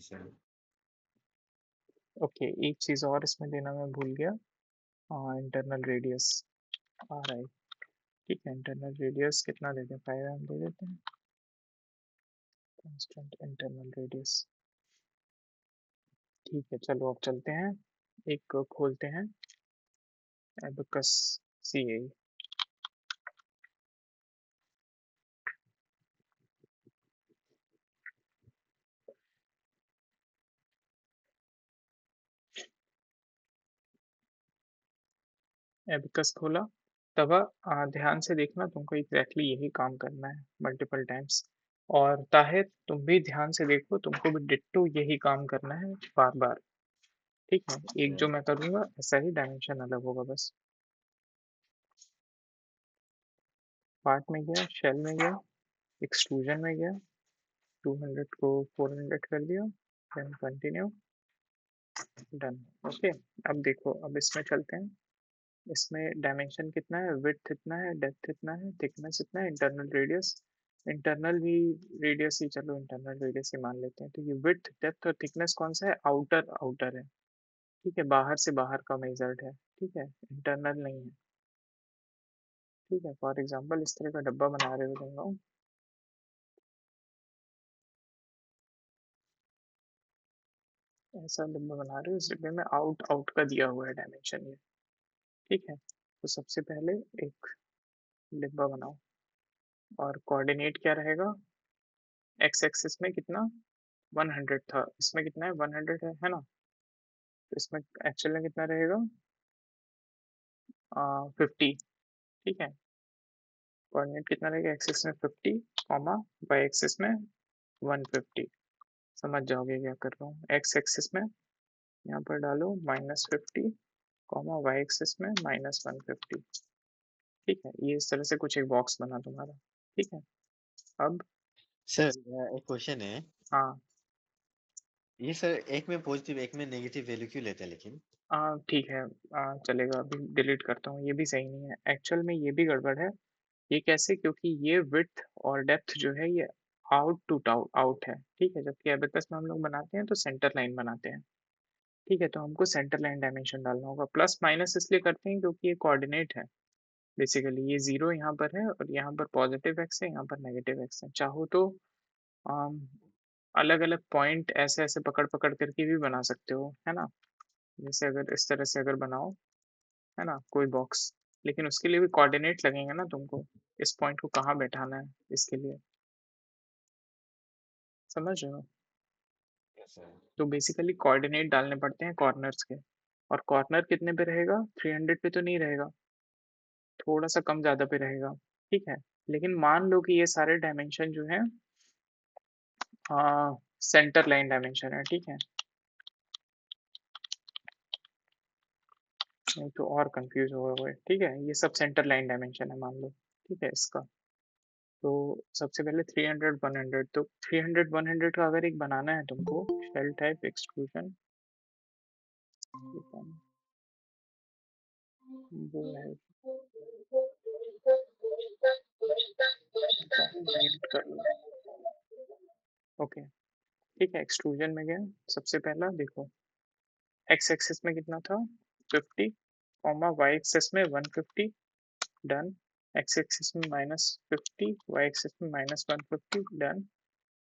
Sir. Okay, एक चीज और इसमें देना मैं भूल गया। इंटरनल रेडियस आर आई। ठीक है, इंटरनल रेडियस कितना देते हैं, 5 दे देते हैं। Constant internal radius. ठीक है, चलो अब चलते हैं, एक खोलते हैं एबेकस सी आई। एबेकस खोला। तब ध्यान से देखना, तुमको एग्जैक्टली यही काम करना है मल्टीपल टाइम्स। और ताहिर तुम भी ध्यान से देखो, तुमको भी डिट्टो यही काम करना है बार बार। ठीक है, एक जो सर मैं करूँगा ऐसा ही डायमेंशन अलग होगा बस। पार्ट में गया, शेल में गया, एक्सट्रूजन में गया, 200 को 400 कर दिया, देन कंटिन्यू, डन। ओके, अब देखो, अब इसमें चलते हैं। इसमें डायमेंशन कितना है, विड्थ इतना है, डेप्थ इतना है, थिकनेस इतना है, इंटरनल रेडियस। इंटरनल भी रेडियस ही, चलो इंटरनल रेडियस ही मान लेते हैं। तो ये विड्थ, डेप्थ और थिकनेस कौन सा है, आउटर आउटर है। ठीक है, बाहर से बाहर का मेजर्ड है। ठीक है, इंटरनल नहीं है। ठीक है, फॉर एग्जांपल इस तरह का डब्बा बना रहे हो तुम लोग, ऐसा डब्बा बना रहे हो, इस डब्बे में आउट आउट का दिया हुआ है डायमेंशन ये। ठीक है, तो सबसे पहले एक डिब्बा बनाओ, और कोऑर्डिनेट क्या रहेगा, एक्स एक्सिस में कितना, 100 था, इसमें कितना है, 100 है ना। तो इसमें एक्चुअल में कितना रहेगा, 50। ठीक है, कोऑर्डिनेट कितना रहेगा, एक्सिस में 50, कॉमा वाई एक्सिस में 150। समझ जाओगे क्या कर रहा हूँ, एक्स एक्सिस में यहाँ पर डालो -50, कॉमा वाई एक्सिस में -150। ठीक है, ये इस तरह से कुछ एक बॉक्स बना तुम्हारा। ठीक है, अब सर एक क्वेश्चन है। हाँ, ये सर एक में पॉजिटिव एक में नेगेटिव वैल्यू क्यों लेते हैं लेकिन? ठीक है, चलेगा, अभी डिलीट करता हूँ, ये भी सही नहीं है एक्चुअल में, ये भी गड़बड़ है। ये कैसे, क्योंकि ये विड्थ और डेप्थ जो है ये आउट टू आउट है। ठीक है, जबकि एबेकस में हम लोग बनाते हैं तो सेंटर लाइन बनाते हैं। ठीक है, तो हमको सेंटर लाइन डायमेंशन डालना होगा। प्लस माइनस इसलिए करते हैं क्योंकि ये कोऑर्डिनेट है। बेसिकली ये जीरो यहाँ पर है, और यहाँ पर पॉजिटिव एक्स है, यहाँ पर नेगेटिव एक्स है। चाहो तो अलग अलग पॉइंट ऐसे ऐसे पकड़ पकड़ करके भी बना सकते हो, है ना। जैसे अगर इस तरह से अगर बनाओ, है ना, कोई बॉक्स, लेकिन उसके लिए भी कोऑर्डिनेट लगेंगे ना तुमको, इस पॉइंट को कहाँ बैठाना है इसके लिए, समझ रहे हो। Yes sir. तो बेसिकली कोऑर्डिनेट डालने पड़ते हैं कॉर्नर्स के। और कॉर्नर कितने पे रहेगा, 300 पे तो नहीं रहेगा, थोड़ा सा कम ज़्यादा पे रहेगा। ठीक है, लेकिन मान लो कि ये सारे डायमेंशन जो है सेंटर लाइन डायमेंशन है। ठीक है, नहीं तो और कंफ्यूज हो गए। ठीक है, ये सब सेंटर लाइन डायमेंशन है मान लो। ठीक है, इसका तो सबसे पहले 300 100, तो 300 100 का अगर एक बनाना है तुमको, शेल टाइप एक्सट्रूजन, वो है, म्यूट कर लो। ओके, ठीक है, एक्सट्रूजन में गया। सबसे पहला देखो, एक्स एक्सिस में कितना था, 50, कॉमा वाई एक्सिस में 150, डन। एक्स एक्सिस में -50, वाई एक्सिस में -150, डन।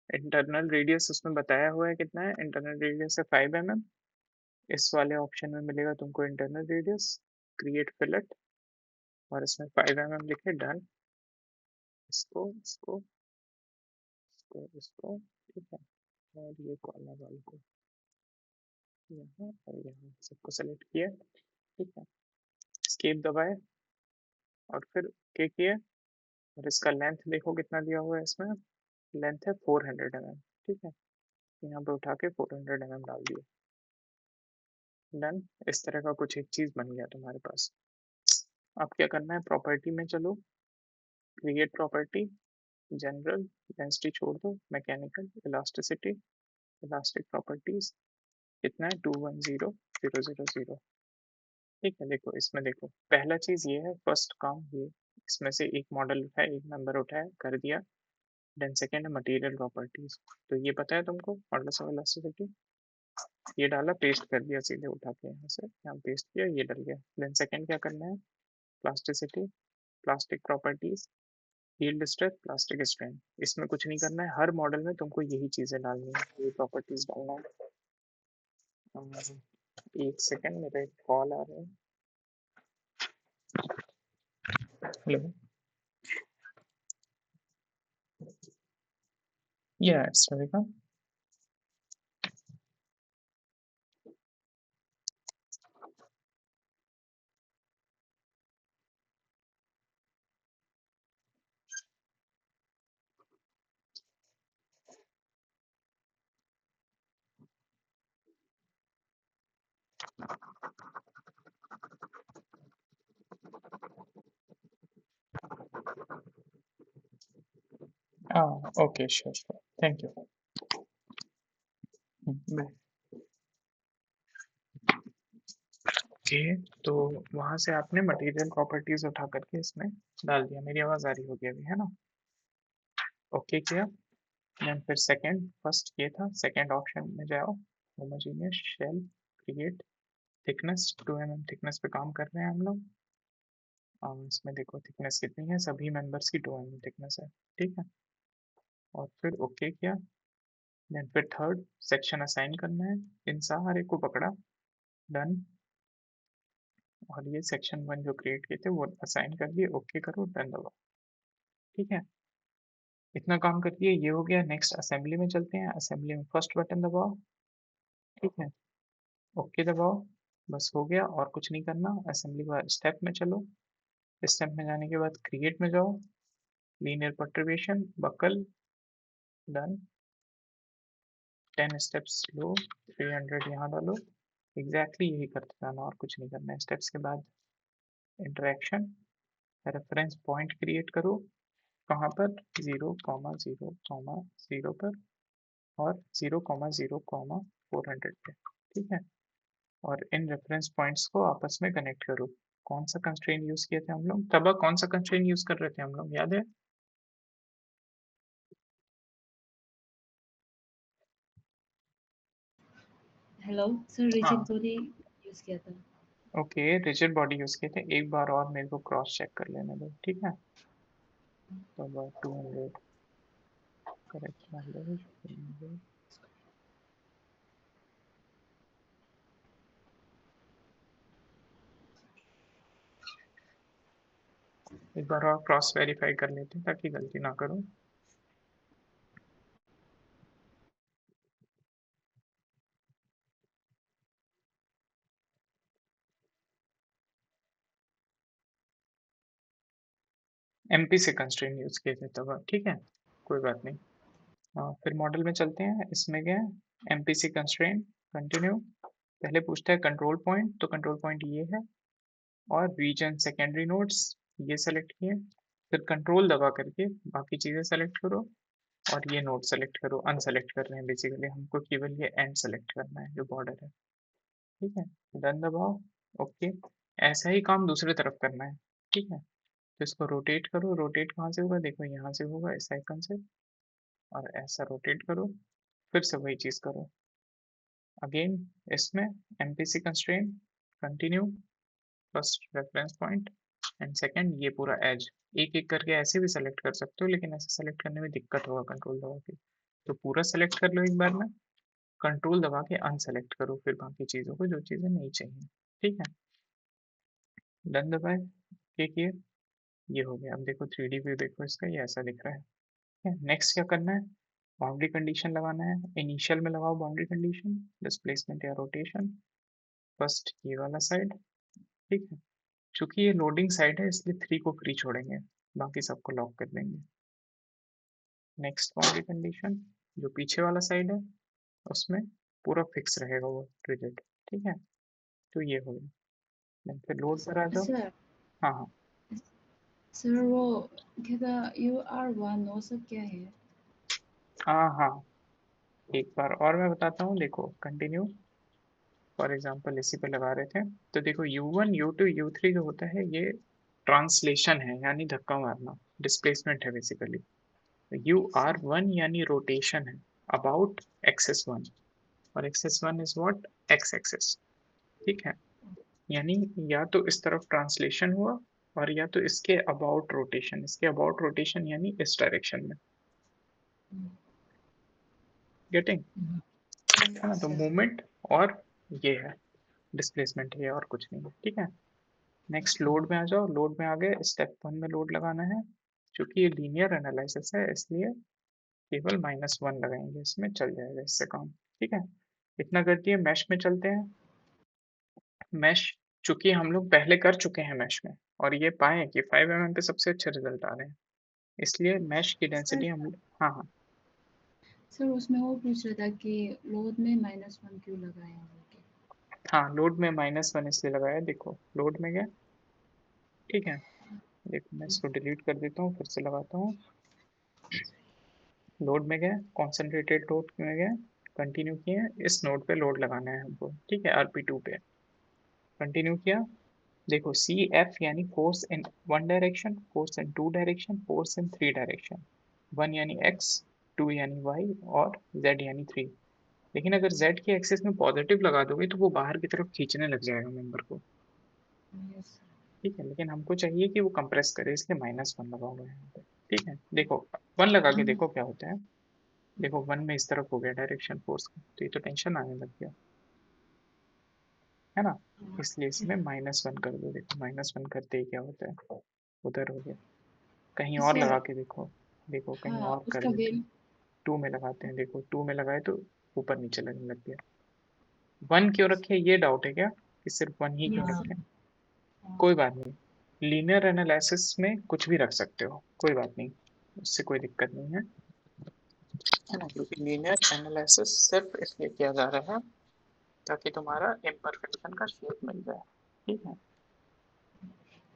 इंटरनल रेडियस उसमें बताया हुआ है कितना है, इंटरनल रेडियस है 5 mm। इस वाले ऑप्शन में मिलेगा तुमको इंटरनल रेडियस, क्रिएट फिलेट, और इसमें 5 mm लिखे, डन। इसको इसको इसको इसको, ठीक है, और ये कॉर्नर वाले को यहाँ और यहाँ सबको सेलेक्ट किया। ठीक है, एस्केप दबाए, और फिर क्या किया, और इसका लेंथ देखो कितना दिया हुआ है इसमें, लेंथ है 400 mm। ठीक है, यहाँ पे उठा के 400 mm डाल दिया, डन। इस तरह का कुछ एक चीज बन गया तुम्हारे पास। अब क्या करना है, प्रॉपर्टी में चलो, क्रिएट प्रॉपर्टी, जनरल, डेंसिटी छोड़ दो, मैकेनिकल, इलास्टिसिटी, इलास्टिक प्रॉपर्टीज, कितना है 210000। ठीक है, देखो इसमें देखो, पहला चीज ये है, फर्स्ट काम ये, इसमें से एक मॉडल उठाया, एक नंबर उठाया, कर दिया। देन सेकेंड है मटेरियल प्रॉपर्टीज, तो ये पता है तुमको मॉडुलस ऑफ इलास्टिसिटी, ये डाला पेस्ट कर दिया सीधे उठा के यहाँ से, यहाँ पेस्ट किया ये डल गया। देन सेकेंड क्या करना है, plasticity, plastic properties, yield strength, plastic strength, इसमें कुछ नहीं करना है, हर मॉडल में तुमको यही चीजें डालनी है, ये प्रॉपर्टीज डालना है। एक सेकेंड, मेरा एक कॉल आ रहा है। Hello, yeah it's Ravika. Okay sure sure, thank you, bye. Okay, तो वहां से आपने मटेरियल प्रॉपर्टीज उठा करके इसमें डाल दिया, मेरी आवाज आ रही होगी अभी, है ना? ओके किया, देन फिर सेकंड, फर्स्ट ये था, सेकंड ऑप्शन में जाओ, homogeneous shell create thickness, 2 mm thickness पे काम कर रहे हैं हम लोग। इसमें देखो थिकनेस कितनी है, सभी मेंबर्स की 2 mm थिकनेस है, ठीक है। और फिर ओके किया, देन फिर थर्ड सेक्शन असाइन करना है, इन सारे को पकड़ा, डन। और ये सेक्शन 1 जो क्रिएट किए थे वो असाइन कर दिए, ओके करो, डन दबाओ, ठीक है। इतना काम कर दिए, ये हो गया। नेक्स्ट असेंबली में चलते हैं, असेंबली में फर्स्ट बटन दबाओ, ठीक है, ओके दबाओ, बस हो गया, और कुछ नहीं करना। असेंबली के बाद स्टेप में चलो, स्टेप में जाने के बाद क्रिएट में जाओ, linear perturbation, buckle, done. 10 steps लो, 300 यहाँ डालो, एग्जैक्टली यही करते जाना और कुछ नहीं करना है। स्टेप्स के बाद इंटरेक्शन, रेफरेंस पॉइंट क्रिएट करो, कहाँ पर, 0,0,0 पर, और 0,0,400 पे, ठीक है। और इन रेफरेंस पॉइंट्स को आपस में कनेक्ट करो। कौन सा कंस्ट्रेंट यूज किए थे हम लोग तब, कौन सा कंस्ट्रेंट यूज कर रहे थे हम लोग, याद है? हेलो सर, रिजिड हाँ, बॉडी यूज किया था। ओके, रिजिड बॉडी यूज किए थे, एक बार और मेरे को क्रॉस चेक कर लेने दो, ठीक है। तो 200 करेक्ट नॉलेज, एक बार और क्रॉस वेरीफाई कर लेते हैं ताकि गलती ना करूं। एमपी से कंस्ट्रेंट यूज किए थे तब, ठीक है, कोई बात नहीं। फिर मॉडल में चलते हैं, इसमें गए एमपीसी कंस्ट्रेंट, कंटिन्यू। पहले पूछता है कंट्रोल पॉइंट, तो कंट्रोल पॉइंट ये है, और रीजन सेकेंडरी नोड्स ये सेलेक्ट किए। फिर कंट्रोल दबा करके बाकी चीजें सेलेक्ट करो, और ये नोड सेलेक्ट करो, अनसेलेक्ट कर रहे हैं बेसिकली, हमको केवल ये एंड सेलेक्ट करना है जो बॉर्डर है, ठीक है। डन दबाओ, ओके। ऐसा ही काम दूसरी तरफ करना है, ठीक है। तो इसको रोटेट करो, रोटेट कहाँ से होगा, देखो यहाँ से होगा, इस आइकन से, और ऐसा रोटेट करो, फिर से वही चीज करो अगेन। इसमें MPC constraint, continue, first reference point and second ये पूरा एज, एक एक करके ऐसे भी सेलेक्ट कर सकते हो, लेकिन ऐसे सेलेक्ट करने में दिक्कत होगा कंट्रोल दबा के, तो पूरा सेलेक्ट कर लो एक बार में, कंट्रोल दबा के अनसेलेक्ट करो फिर बाकी चीज़ों को जो चीज़ें नहीं चाहिए, ठीक है। डन दबाए, देखिए ये हो गया। अब देखो 3D व्यू देखो इसका, ये ऐसा दिख रहा है। नेक्स्ट क्या करना है, बाउंड्री कंडीशन लगाना है, इनिशियल में लगाओ बाउंड्री कंडीशन, डिस्प्लेसमेंट या रोटेशन, फर्स्ट ये वाला साइड, ठीक है। चूंकि ये लोडिंग साइड है इसलिए 3 को फ्री छोड़ेंगे, बाकी सबको लॉक कर देंगे। नेक्स्ट बाउंड्री कंडीशन, जो पीछे वाला साइड है उसमें पूरा फिक्स रहेगा वो रिजिड, ठीक है। तो ये हो गया, Then फिर लोड पर आ जाओ। सर हाँ हाँ, सर वो कहता UR1 वो सब क्या है? हाँ हाँ, एक बार और मैं बताता हूँ, देखो कंटिन्यू, फॉर एग्जांपल इसी पे लगा रहे थे, तो देखो U1 U2 U3 जो होता है ये ट्रांसलेशन है, यानी धक्का मारना, डिस्प्लेसमेंट है बेसिकली। UR1 यानी रोटेशन है अबाउट एक्सेस 1 और axis 1 is what X axis. ठीक है, यानी या तो इस तरफ ट्रांसलेशन हुआ और या तो इसके अबाउट रोटेशन, इसके अबाउट रोटेशन यानी इस डायरेक्शन में। गेटिंग है ना? तो मूवमेंट और ये है डिस्प्लेसमेंट है और कुछ नहीं है। ठीक है, नेक्स्ट लोड में आ जाओ। लोड में आ गए, स्टेप 1 में लोड लगाना है। चूंकि ये लीनियर एनालिसिस है इसलिए केवल -1 लगाएंगे, इसमें चल जाएगा इससे काम। ठीक है, इतना कर दिए। मैश में चलते हैं। मैश चूंकि हम लोग पहले कर चुके हैं मैश में और ये पाए कि 5 mm पे सबसे अच्छे रिजल्ट आ रहे हैं, इसलिए मैश की डेंसिटी हम। हाँ हाँ सर उसमें वो पूछ रहा था कि लोड में -1 क्यों लगाया बोल के। हाँ, लोड में -1 इसलिए लगाया। देखो लोड में गया। ठीक है, देखो मैं इसको डिलीट कर देता हूँ, फिर से लगाता हूँ। लोड में गए, कॉन्सेंट्रेटेड लोड में गए, कंटिन्यू किए। इस नोड पे लोड लगाना है हमको। ठीक है, RP2 पे कंटिन्यू किया। देखो CF यानी force in one direction, force in two direction, force in three direction. 1 यानी x, 2 यानी y और z यानी 3। लेकिन अगर z की एक्सिस में पॉजिटिव लगा दोगे तो वो बाहर की तरफ खींचने लग जाएगा मेंबर को। यस ठीक है, लेकिन हमको चाहिए कि वो कंप्रेस करे, इसलिए -1 लगाओगे यहाँ पे। ठीक है, देखो 1 लगा के देखो क्या होता है। देखो 1 में इस तरफ हो गया डायरेक्शन फोर्स का, तो ये तो टेंशन आने लग गया है ना? इसलिए इसमें -1 कर दो। देखो -1 करते ही क्या होता है, उधर हो गया। कहीं और सर। लगा के देखो। देखो कहीं हाँ और कर उसका लेते हैं। 2 में लगाते हैं। देखो 2 में लगाए तो ऊपर नीचे लगने लग गया। 1 क्यों रखे, ये डाउट है क्या कि सिर्फ 1 ही क्यों रखे? कोई बात नहीं, लीनियर एनालिसिस में कुछ भी रख सकते हो, कोई बात नहीं, उससे कोई दिक्कत नहीं है ना? क्योंकि लीनियर एनालिसिस सिर्फ इसलिए किया जा रहा है ताकि तुम्हारा इम्परफेक्शन का शेप मिल जाए। ठीक है,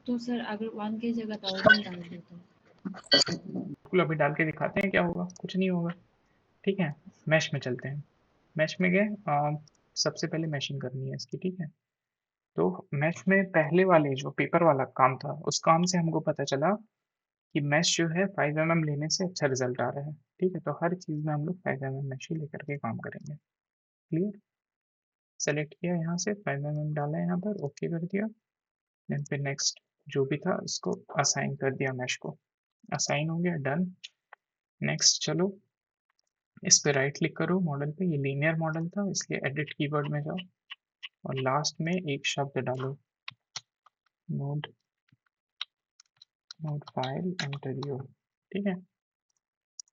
तो सर अगर 1 की जगह 1000 डाल दे तो। बिल्कुल अभी डाल के दिखाते हैं क्या होगा। कुछ नहीं होगा। ठीक है, मैश में चलते हैं। मैश में गए, सबसे पहले मैशिंग करनी है इसकी। ठीक है, तो मैश में पहले वाले जो पेपर वाला काम था उस काम से हमको पता चला कि मैश जो है 5 mm लेने से अच्छा रिजल्ट आ रहा है। ठीक है, तो हर चीज़ में हम लोग 5 mm मैश ही लेकर के काम करेंगे। क्लियर? सेलेक्ट किया, यहाँ से 5 mm डाला, यहाँ पर ओके कर दिया। देन फिर नेक्स्ट जो भी था उसको असाइन कर दिया, मैश को असाइन हो गया, डन। नेक्स्ट चलो इस पे राइट क्लिक करो मॉडल पे। ये लीनियर मॉडल था इसलिए एडिट कीवर्ड में जाओ और लास्ट में एक शब्द डालो, नोड नोड फाइल इंटरव्यू। ठीक है,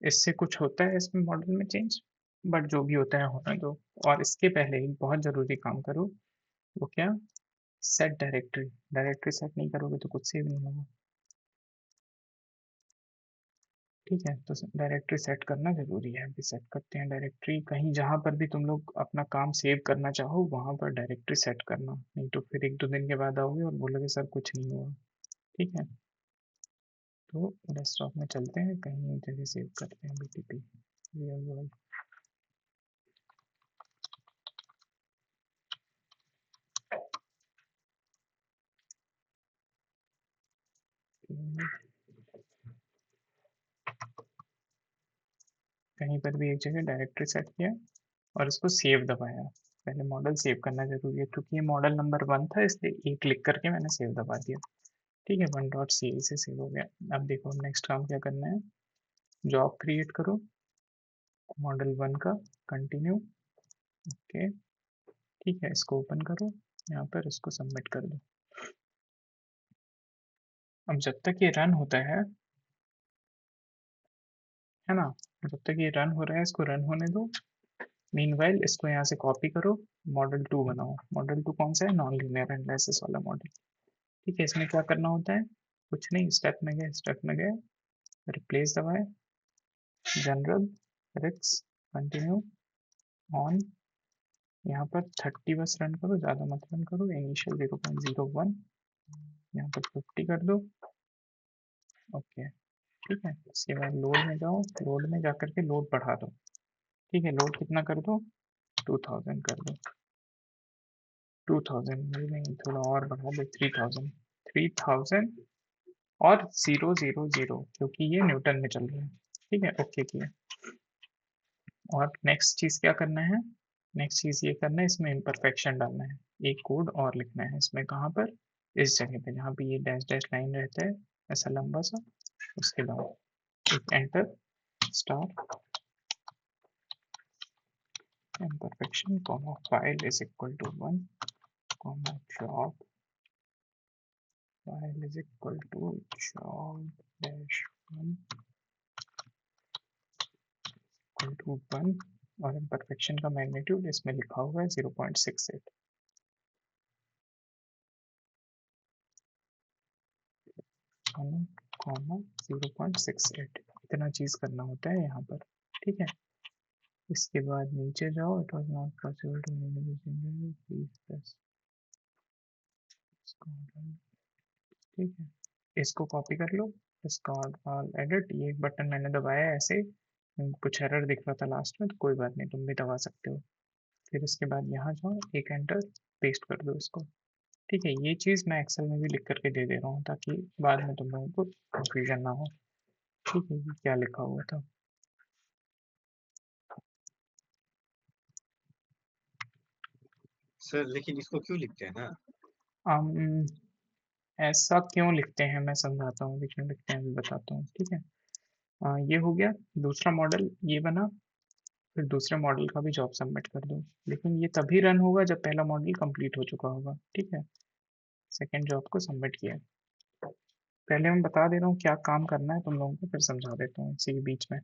इससे कुछ होता है इसमें मॉडल में चेंज, बट जो भी होता है होने दो। और इसके पहले एक बहुत ज़रूरी काम करो, वो क्या? Set directory. डायरेक्टरी सेट नहीं करोगे तो कुछ सेव नहीं होगा। ठीक है, तो डायरेक्टरी सेट करना जरूरी है। अभी सेट करते हैं डायरेक्टरी। कहीं जहाँ पर भी तुम लोग अपना काम सेव करना चाहो वहाँ पर डायरेक्टरी सेट करना, नहीं तो फिर 1-2 दिन के बाद आओगे और बोलोगे सर कुछ नहीं हुआ। ठीक है, तो डेस्कटॉप में चलते हैं, कहीं एक जगह सेव करते हैं BTP रियल वर्ल्ड। कहीं पर भी एक जगह डायरेक्टरी सेट किया और इसको सेव दबाया। पहले मॉडल सेव करना जरूरी है, क्योंकि ये मॉडल नंबर 1 था इसलिए एक क्लिक करके मैंने सेव दबा दिया। ठीक है, 1.ce से सेव हो गया। अब देखो नेक्स्ट काम क्या करना है, जॉब क्रिएट करो मॉडल 1 का, कंटिन्यू। ओके, ठीक है, इसको ओपन करो, यहाँ पर इसको सबमिट कर दो। अब जब तक ये रन होता है ना, जब तक ये रन हो रहा है इसको रन होने दो। मीनवाइल इसको यहाँ से कॉपी करो, मॉडल 2 बनाओ। मॉडल 2 कौन सा है? नॉन लीनियर एनालिसिस वाला मॉडल। ठीक है, इसमें क्या करना होता है? कुछ नहीं, स्टेप में गए, स्टेप में गए, रिप्लेस दबाए, जनरल, रिक्स, कंटिन्यू, ऑन। यहाँ पर 30 बस रन करो, ज़्यादा मत रन करो। इनिशियल 0.01, यहाँ पर 50 कर दो। ओके, ठीक है, इसके बाद लोड में जाओ, लोड में जाकर के लोड बढ़ा दो। ठीक है, लोड कितना कर दो? 2000 कर दो। 2000 नहीं, थोड़ा और बढ़ा दो, 3000। 3000 और 000 क्योंकि ये न्यूटन में चल रहा है। ठीक है, ओके किया। और नेक्स्ट चीज क्या करना है, नेक्स्ट चीज ये करना है, इसमें इम्परफेक्शन डालना है, एक कोड और लिखना है इसमें, कहाँ पर, इस जगह पे जहाँ पे ये डैश डैश लाइन रहता है ऐसा लंबा सा, उसके बाद एक enter star imperfection comma file is equal to 1 comma job file is equal to job dash 1 equal to 1 और imperfection का मैग्नीट्यूड इसमें लिखा हुआ है 0.68 कॉमा 0.68 इतना चीज करना होता है यहाँ पर, ठीक है। इसके बाद नीचे जाओ, it was not possible to please press, ठीक है, इसको कॉपी कर लो, इसका ऑल एडिट, ये एक बटन मैंने दबाया है ऐसे, कुछ एरर दिख रहा था लास्ट में, तो कोई बात नहीं, तुम भी दबा सकते हो। फिर इसके बाद यहाँ जाओ, एक एंटर पेस्ट कर दो इसको, ठीक है। ये चीज़ मैं एक्सेल में भी लिख करके दे दे रहा हूँ ताकि बाद में तुम लोगों को कंफ्यूजन ना हो, ठीक है। ये क्या लिखा हुआ था, सर लेकिन इसको क्यों लिखते हैं ना? um, ऐसा क्यों लिखते हैं मैं समझाता हूँ, क्यों लिखते हैं अभी बताता हूँ, ठीक है। ये हो गया, दूसरा मॉडल ये बना, फिर दूसरे मॉडल का भी जॉब सबमिट कर दो, लेकिन ये तभी रन होगा जब पहला मॉडल कंप्लीट हो चुका होगा, ठीक है। सेकेंड जॉब को सबमिट किया, पहले मैं बता दे रहा हूँ क्या काम करना है तुम लोगों को, फिर समझा देता हूँ इसी के बीच में।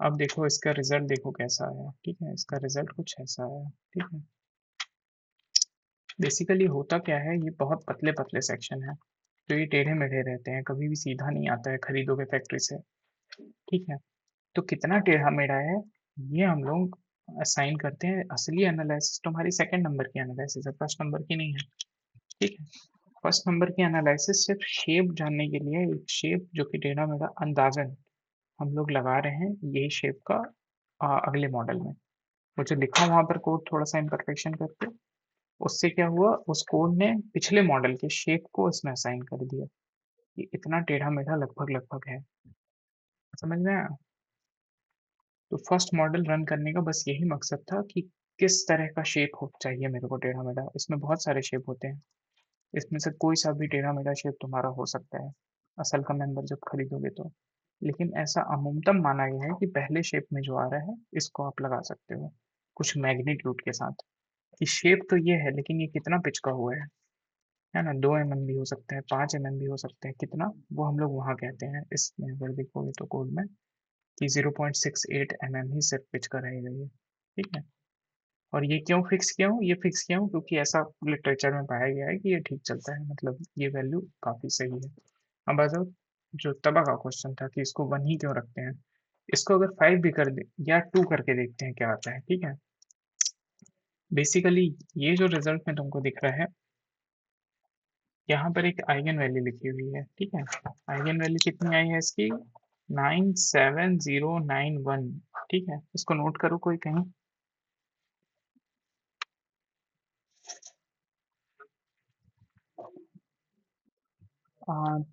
अब देखो इसका रिजल्ट देखो कैसा आया, ठीक है, इसका रिजल्ट कुछ ऐसा आया, ठीक है। बेसिकली होता क्या है, ये बहुत पतले पतले सेक्शन है, तो ये टेढ़े मेढ़े रहते हैं, कभी भी सीधा नहीं आता है खरीदोगे फैक्ट्री से, ठीक है। तो कितना टेढ़ा मेढ़ा है ये हम लोग असाइन करते हैं, असली एनालिसिस तुम्हारी सेकंड नंबर की एनालिसिस है, फर्स्ट नंबर की नहीं है, ठीक है। फर्स्ट नंबर की एनालिसिस सिर्फ शेप जानने के लिए, एक शेप जो कि टेढ़ा मेढ़ा अंदाजन हम लोग लगा रहे हैं यही शेप का अगले मॉडल में, वो जो लिखा वहां पर कोड थोड़ा सा इम्परफेक्शन करके, उससे क्या हुआ, उस कोड ने पिछले मॉडल के शेप को इसमें असाइन कर दिया, ये इतना टेढ़ा मेढ़ा लगभग लगभग है, समझ में आया। तो फर्स्ट मॉडल रन करने का बस यही मकसद था कि किस तरह का शेप हो चाहिए मेरे को टेढ़ा मेढ़ा, इसमें बहुत सारे शेप होते हैं, इसमें से कोई सा भी टेढ़ा मेढ़ा शेप तुम्हारा हो सकता है असल का मेंबर जब खरीदोगे तो, लेकिन ऐसा अमूमतन माना गया है कि पहले शेप में जो आ रहा है इसको आप लगा सकते हो कुछ मैग्नीट्यूड के साथ, कि शेप तो ये है लेकिन ये कितना पिच का हुआ है ना, 2 mm भी हो सकता है, 5 mm भी हो सकते हैं, कितना वो हम लोग वहाँ कहते हैं, इसमें अगर देखोगे तो कोड में कि 0.68 mm ही सिर्फ पिच का रहेगा ये, ठीक है। और ये क्यों फिक्स किया हूँ, ये फिक्स किया हूँ क्योंकि ऐसा लिटरेचर में पाया गया है कि ये ठीक चलता है, मतलब ये वैल्यू काफ़ी सही है। अब आ जाओ जो तबा का क्वेश्चन था कि इसको 1 ही क्यों रखते हैं, इसको अगर 5 भी कर दे या 2 करके देखते हैं क्या आता है, ठीक है। बेसिकली ये जो रिजल्ट में तुमको दिख रहा है, यहाँ पर एक आइगन वैल्यू लिखी हुई है, ठीक है। आइगन वैल्यू कितनी आई है इसकी, 97091, ठीक है। इसको नोट करो कोई कहीं,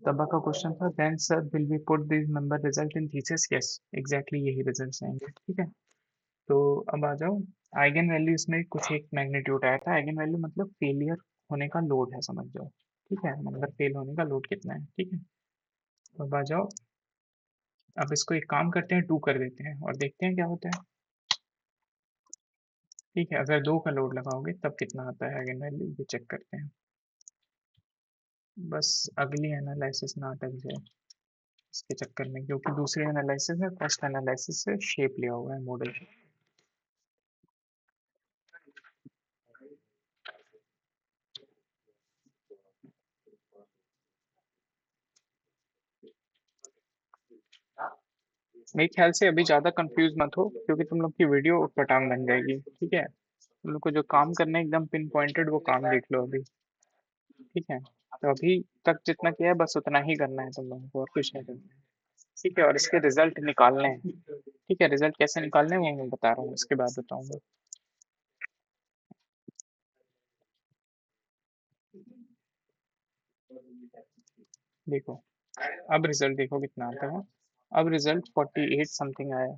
तबा का क्वेश्चन था, then sir will we put this number result in thesis, yes exactly यही रिजल्ट आएंगे, ठीक है। तो अब आ जाओ, आइगन वैल्यू इसमें कुछ एक मैग्नीट्यूड आया था, आइगन वैल्यू मतलब फेलियर होने का लोड है, समझ जाओ, ठीक है, नंबर फेल होने का लोड कितना है, ठीक है। तो अब आ जाओ, अब इसको एक काम करते हैं 2 कर देते हैं और देखते हैं क्या होता है, ठीक है। अगर 2 का लोड लगाओगे तब कितना आता है आइगन वैल्यू, ये चेक करते हैं, बस अगली एनालिसिस ना अटक जाए इसके चक्कर में, क्योंकि दूसरी एनालिसिस में फर्स्ट एनालिसिस से शेप लिया हुआ है मॉडल। मेरे ख्याल से अभी ज़्यादा कंफ्यूज मत हो क्योंकि तुम लोग की वीडियो पटांग बन जाएगी, ठीक है। तुम लोग को जो काम करना है एकदम पिन पॉइंटेड वो काम देख लो अभी, ठीक है। तो अभी तक जितना किया है बस उतना ही करना है तुम लोगों को, और कुछ नहीं करना है, ठीक है। और इसके रिजल्ट निकालने हैं, ठीक है, रिजल्ट कैसे निकालने हैं वो मैं बता रहा हूँ, इसके बाद बताऊंगा। देखो अब रिजल्ट देखो कितना आता है, अब रिजल्ट 48 समथिंग आया,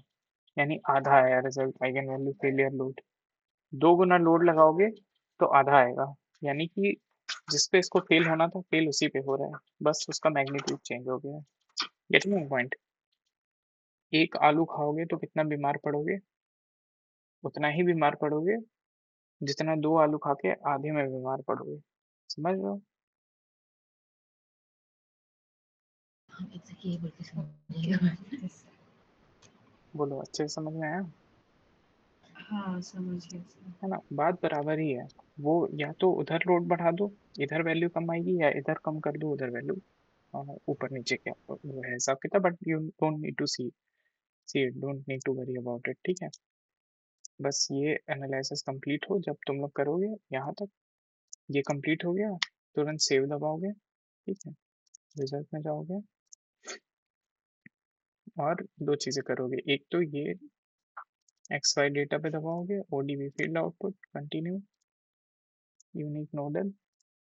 यानी आधा आया result eigen value failure load. 2 गुना लोड लगाओगे तो आधा आएगा, यानी कि जिस पे इसको फेल होना था फेल उसी पे हो रहा है, बस उसका मैग्नीट्यूड चेंज हो गया है। Getting my point? एक आलू खाओगे तो कितना बीमार पड़ोगे? उतना ही बीमार पड़ोगे जितना 2 आलू खा के आधे में बीमार पड़ोगे। समझ रहे हो? बोलो, अच्छे से समझ में आया? हाँ समझ गया सर। है ना, बात बराबर ही है। वो या तो उधर लोड बढ़ा दो, इधर वैल्यू कम आएगी, या इधर कम कर दो, उधर वैल्यू ऊपर नीचे क्या वो है हिसाब किताब, but you don't need to see it, don't need to worry about it, ठीक है। बस ये एनालिसिस कंप्लीट हो जब तुम लोग करोगे यहाँ तक, ये कंप्लीट हो गया तुरंत सेव दबाओगे, ठीक है, रिजल्ट में जाओगे और दो चीजें करोगे। एक तो ये XY डेटा पे दबाओगे, ODB field output continue unique nodal,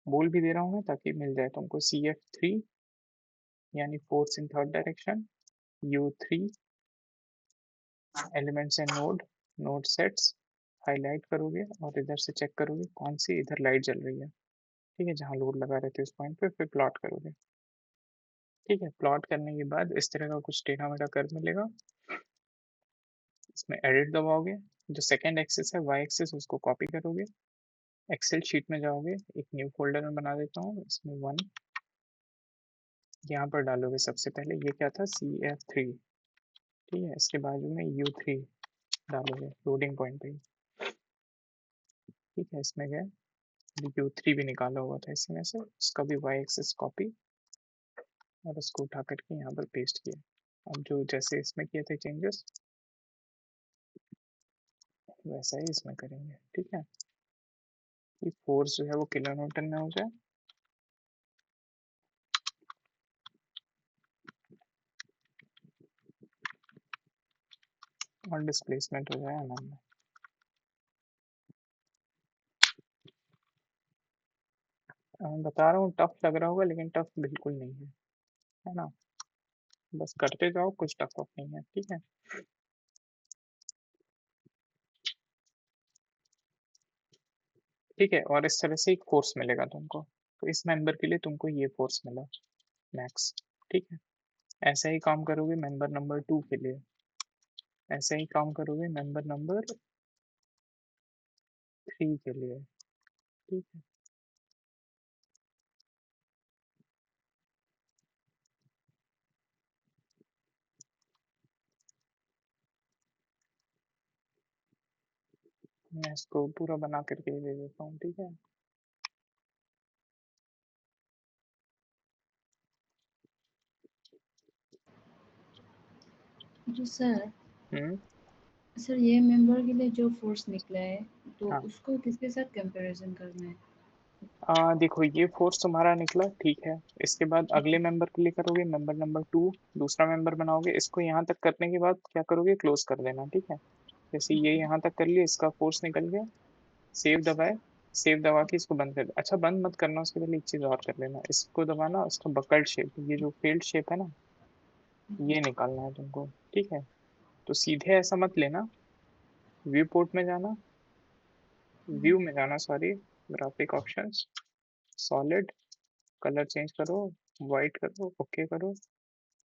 बोल भी दे रहा हूँ मैं ताकि मिल जाए तुमको, CF3 यानी force in third direction, U3 elements and node sets highlight करोगे और इधर से चेक करोगे कौन सी इधर लाइट जल रही है, ठीक है, जहाँ लोड लगा रहे थे उस पॉइंट पे, फिर प्लॉट करोगे, ठीक है। प्लॉट करने के बाद इस तरह का कुछ टेढ़ा मेढ़ा कर्व मिलेगा, इसमें एडिट दबाओगे, जो सेकंड एक्सिस है वाई एक्सिस उसको कॉपी करोगे, एक्सेल शीट में जाओगे, एक न्यू फोल्डर में बना देता हूँ, इसमें 1 यहाँ पर डालोगे। सबसे पहले ये क्या था, CF3, ठीक है, इसके बाजू में U3 डालोगे लोडिंग पॉइंट पे, ठीक है। इसमें गए, U3 भी निकाला हुआ था इसमें से, उसका भी वाई एक्सिस कॉपी और उसको उठा करके यहाँ पर पेस्ट किया। अब जो जैसे इसमें किए थे चेंजेस वैसा ही इसमें करेंगे, ठीक है, कि फोर्स जो है वो किलो न्यूटन में हो जाए, और डिस्प्लेसमेंट हो जाए mm में। मैं बता रहा हूँ टफ लग रहा होगा, लेकिन टफ बिल्कुल नहीं है ना, बस करते जाओ, कुछ टफ वफ नहीं है, ठीक है। ठीक है, और इस तरह से एक फोर्स मिलेगा तुमको, तो इस मेंबर के लिए तुमको ये फोर्स मिला मैक्स, ठीक है। ऐसा ही काम करोगे मेंबर नंबर 2 के लिए, ऐसा ही काम करोगे मेंबर नंबर 3 के लिए, ठीक है। मैं इसको पूरा बना करके दे देता हूँ, ठीक है। तो सर हम्म, सर ये मेंबर के लिए जो फोर्स निकला है तो हाँ। उसको किसके साथ कंपैरिजन करना है? देखो ये फोर्स तुम्हारा निकला, ठीक है। इसके बाद ठीक अगले है। मेंबर के लिए करोगे, मेंबर नंबर 2, दूसरा मेंबर बनाओगे, इसको यहाँ तक करने के बाद क्या करोगे, क्लोज कर देना, ठीक है। जैसे ये ओके। यहाँ तक कर लिया, इसका फोर्स निकल गया, सेव दबाए, सेव दबा के इसको बंद कर दे। अच्छा, बंद मत करना, उसके पहले एक चीज और कर लेना, इसको दबाना, इसका बकल्ड शेप, ये जो फील्ड शेप है ना, ये निकालना है तुमको, ठीक है। तो सीधे ऐसा मत लेना, व्यू पोर्ट में जाना, व्यू में जाना sorry, graphic options, solid, colour change करो, वाइट करो, ओके करो,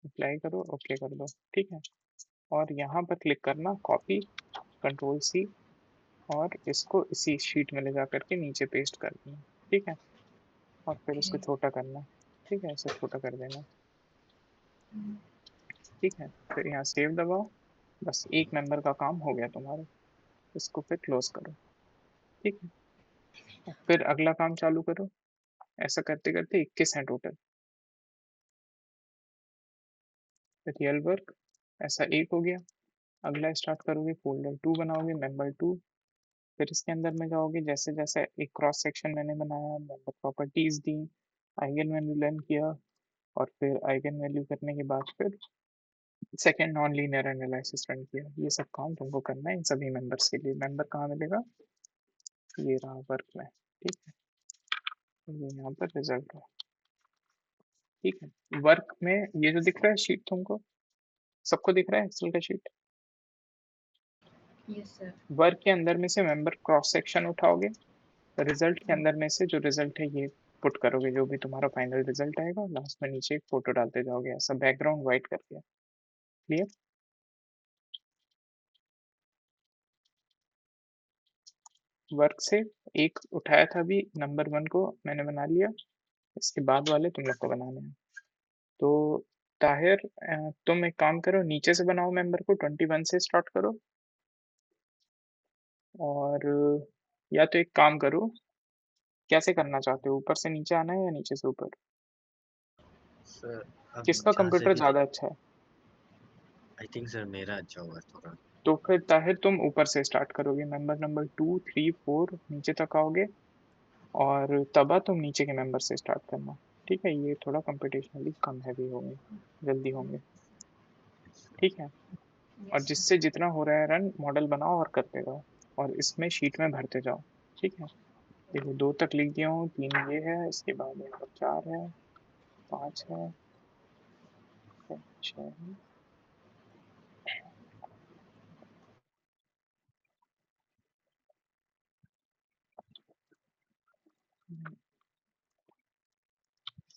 अप्लाई करो, ओके कर दो, ठीक है। और यहाँ पर क्लिक करना, कॉपी, कंट्रोल C, और इसको इसी शीट में ले जा करके नीचे पेस्ट कर देना, ठीक है। और फिर ओके। उसको छोटा करना, ठीक है, ऐसे छोटा कर देना, ठीक है। फिर यहाँ सेव दबाओ, बस एक मेंबर का काम हो गया तुम्हारा, इसको फिर क्लोज करो, ठीक है। और फिर अगला काम चालू करो, ऐसा करते करते 21 हैं टोटल। रियल वर्क ऐसा एक हो गया, अगला स्टार्ट करोगे, फोल्डर 2 बनाओगे, मेंबर 2, फिर इसके अंदर में जाओगे, जैसे जैसे एक क्रॉस सेक्शन मैंने बनाया, मेंबर प्रॉपर्टीज दी, आइगन वैल्यू लर्न किया, और फिर आइगन वैल्यू करने के बाद फिर second non linear analysis run किया। ये सब काम तुमको करना है इन सभी मेंबर्स के लिए। मेंबर कहाँ मिलेगा, ये रहा वर्क में, ठीक है, ये यहाँ पर रिजल्ट है, ठीक है। वर्क में ये जो दिख रहा है शीट तुमको, सबको दिख रहा है एक्सेल का शीट? Yes sir. वर्क के अंदर में से मेंबर क्रॉस सेक्शन उठाओगे, रिजल्ट के अंदर में से जो रिजल्ट है ये पुट करोगे, जो भी तुम्हारा फाइनल रिजल्ट आएगा, लास्ट में नीचे एक फोटो डालते जाओगे, ऐसा बैकग्राउंड व्हाइट करके। क्लियर? वर्क से एक उठाया था अभी, नंबर 1 को मैंने बना लिया, इसके बाद वाले तुम लोग को बनाने हैं। तो ताहिर तुम एक काम करो, नीचे से बनाओ मेंबर को, 21 से स्टार्ट करो। और या तो एक काम करो, कैसे करना चाहते हो, ऊपर से नीचे आना है या नीचे से ऊपर? सर अब किसका जहाँ से कंप्यूटर भी ज्यादा अच्छा है? आई थिंक सर मेरा अच्छा होगा थोड़ा। तो फिर ताहिर तुम ऊपर से स्टार्ट करोगे, मेंबर नंबर 2, 3, 4 नीचे तक आओगे, और तबा तुम नीचे के मेंबर से स्टार्ट करना। ठीक है, ये थोड़ा कंप्यूटेशनली कम हैवी होंगे, जल्दी होंगे। ठीक है, और यस सर। जिससे जितना हो रहा है रन, मॉडल बनाओ और करते जाओ, और इसमें शीट में भरते जाओ। ठीक है, देखो 2 तक लिख दिया हूँ, 3 ये है, इसके बाद यहाँ पर 4 है, 5 है, 6 है,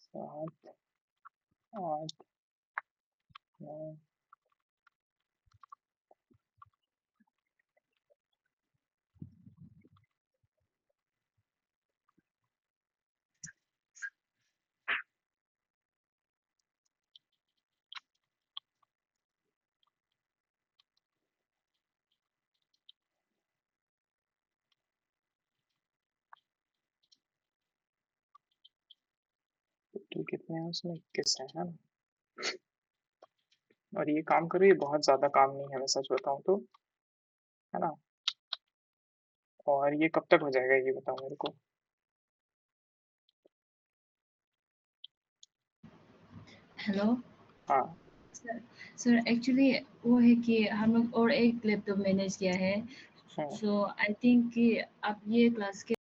7, 8, 9, तो कितने हैं उसमें, 21 है ना? और ये काम करो, ये बहुत ज्यादा काम नहीं है मैं सच बताऊं तो, है ना? और ये कब तक हो जाएगा ये बताओ मेरे को। हेलो हाँ। सर। सर एक्चुअली वो है कि हम लोग और एक लैपटॉप मैनेज किया है, हाँ। सो आई थिंक कि आप ये क्लास के